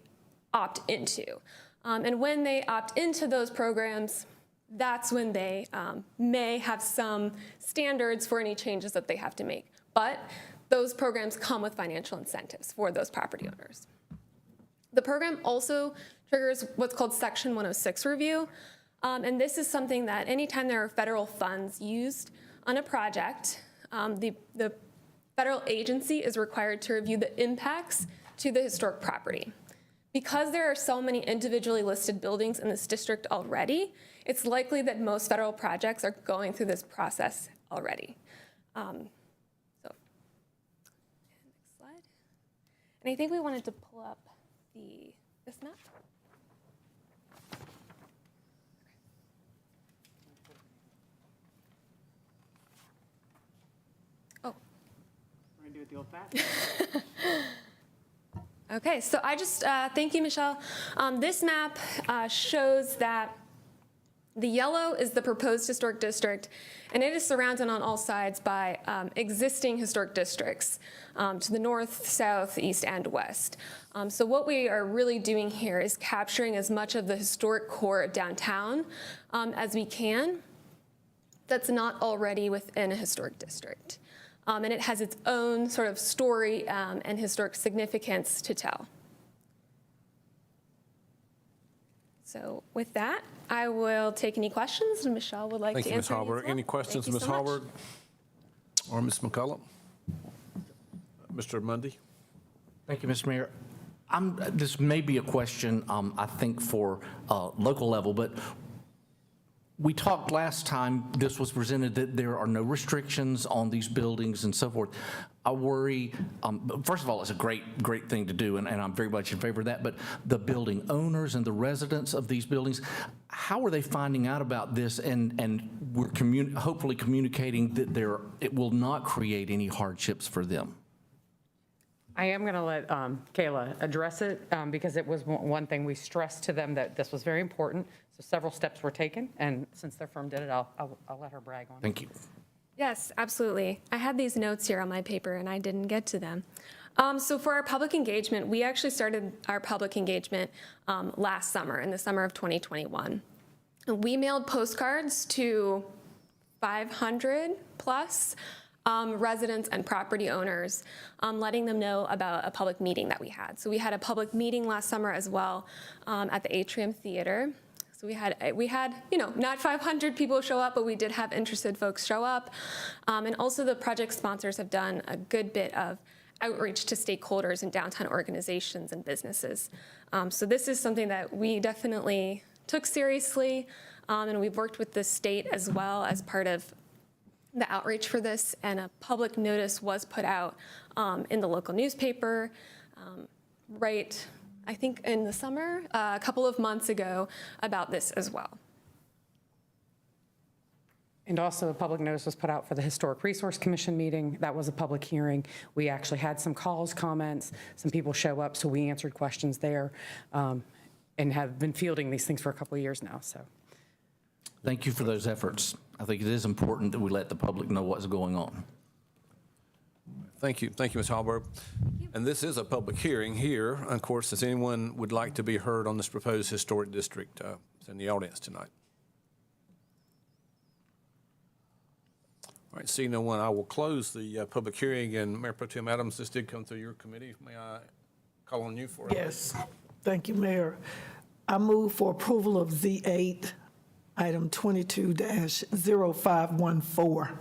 opt into. And when they opt into those programs, that's when they may have some standards for any changes that they have to make. But those programs come with financial incentives for those property owners. The program also triggers what's called Section 106 review. And this is something that anytime there are federal funds used on a project, the federal agency is required to review the impacts to the historic property. Because there are so many individually listed buildings in this district already, it's likely that most federal projects are going through this process already. Next slide. And I think we wanted to pull up this map. Oh. We're gonna do it the old-fashioned. Okay, so I just, thank you, Michelle. This map shows that the yellow is the proposed historic district, and it is surrounded on all sides by existing historic districts to the north, south, east, and west. So what we are really doing here is capturing as much of the historic core of downtown as we can that's not already within a historic district. And it has its own sort of story and historic significance to tell. So with that, I will take any questions, and Michelle would like to answer. Thank you, Ms. Hallberg. Any questions, Ms. Hallberg or Ms. McCullough? Mr. Mundy? Thank you, Mr. Mayor. This may be a question, I think, for local level, but we talked last time this was presented that there are no restrictions on these buildings and so forth. I worry, first of all, it's a great thing to do, and I'm very much in favor of that, but the building owners and the residents of these buildings, how are they finding out about this, and we're hopefully communicating that it will not create any hardships for them? I am going to let Kayla address it because it was one thing we stressed to them that this was very important. So several steps were taken, and since their firm did it, I'll let her brag on it. Thank you. Yes, absolutely. I had these notes here on my paper, and I didn't get to them. So for our public engagement, we actually started our public engagement last summer, in the summer of 2021. And we mailed postcards to 500 plus residents and property owners, letting them know about a public meeting that we had. So we had a public meeting last summer as well at the Atrium Theater. So we had, not 500 people show up, but we did have interested folks show up. And also the project sponsors have done a good bit of outreach to stakeholders and downtown organizations and businesses. So this is something that we definitely took seriously, and we've worked with the state as well as part of the outreach for this, and a public notice was put out in the local newspaper right, I think in the summer, a couple of months ago, about this as well. And also, a public notice was put out for the Historic Resource Commission meeting. That was a public hearing. We actually had some calls, comments, some people show up, so we answered questions there, and have been fielding these things for a couple of years now, so. Thank you for those efforts. I think it is important that we let the public know what's going on. Thank you. Thank you, Ms. Hallberg. And this is a public hearing here. Of course, if anyone would like to be heard on this proposed historic district, it's in the audience tonight. All right, seeing no one, I will close the public hearing. And Mayor Pro Tem Adams, this did come through your committee. May I call on you for it? Yes, thank you, Mayor. I move for approval of Z8, item 22-0514.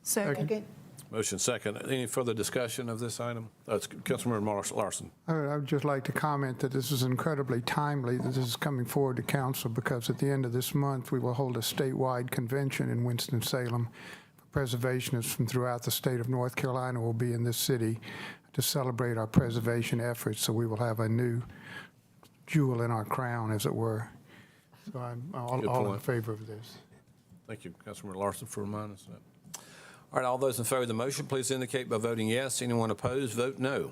Second. Motion second. Any further discussion of this item? It's Councilmember Larson. I would just like to comment that this is incredibly timely that this is coming forward to council, because at the end of this month, we will hold a statewide convention in Winston-Salem. Preservationists from throughout the state of North Carolina will be in this city to celebrate our preservation efforts, so we will have a new jewel in our crown, as it were. So I'm all in favor of this. Thank you, Councilmember Larson, for reminding us of that. All right, all those in favor of the motion, please indicate by voting yes. Anyone opposed, vote no.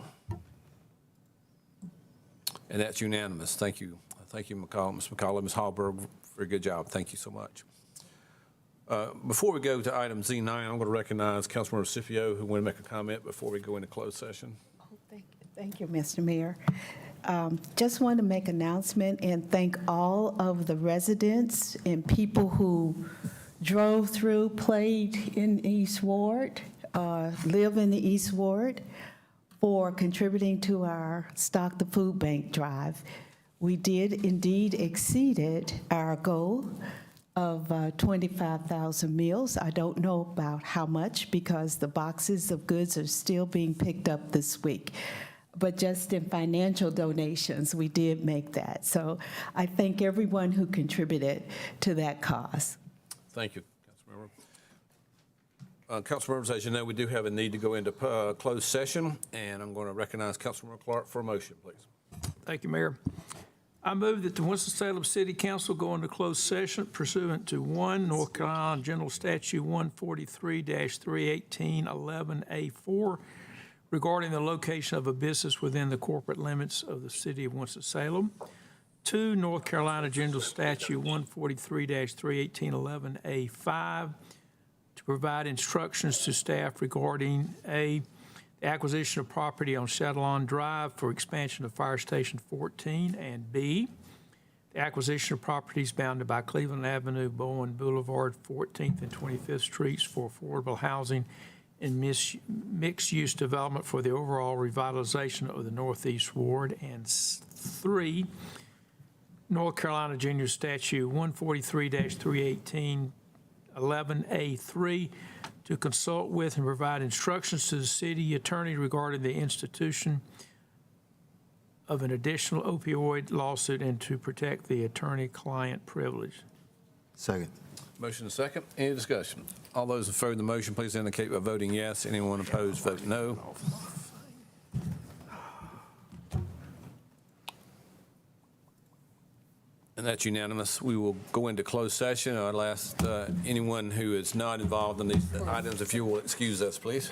And that's unanimous. Thank you. Thank you, Ms. McCollum, Ms. Hallberg, for a good job. Thank you so much. Before we go to item Z9, I'm going to recognize Councilmember Scipio, who wanted to make a comment before we go into closed session. Thank you, Mr. Mayor. Just want to make an announcement and thank all of the residents and people who drove through, played in East Ward, live in the East Ward, for contributing to our Stock the Food Bank drive. We did indeed exceeded our goal of 25,000 meals. I don't know about how much, because the boxes of goods are still being picked up this week. But just in financial donations, we did make that. So I thank everyone who contributed to that cause. Thank you, Councilmember. Council members, as you know, we do have a need to go into closed session, and I'm going to recognize Councilmember Clark for a motion, please. Thank you, Mayor. I move that the Winston-Salem City Council go into closed session pursuant to 1 North Carolina General Statute 143-318-11A4 regarding the location of a business within the corporate limits of the city of Winston-Salem. 2 North Carolina General Statute 143-318-11A5 to provide instructions to staff regarding A, the acquisition of property on Chatillon Drive for expansion of Fire Station 14, and B, the acquisition of properties bounded by Cleveland Avenue, Bowen Boulevard, 14th and 25th Streets for affordable housing and mixed-use development for the overall revitalization of the Northeast Ward, and 3, North Carolina General Statute 143-318-11A3 to consult with and provide instructions to the city attorney regarding the institution of an additional opioid lawsuit and to protect the attorney-client privilege. Second. Motion is second. Any discussion? All those in favor of the motion, please indicate by voting yes. Anyone opposed, vote no. And that's unanimous. We will go into closed session. I'll ask anyone who is not involved in these items, if you will excuse us, please.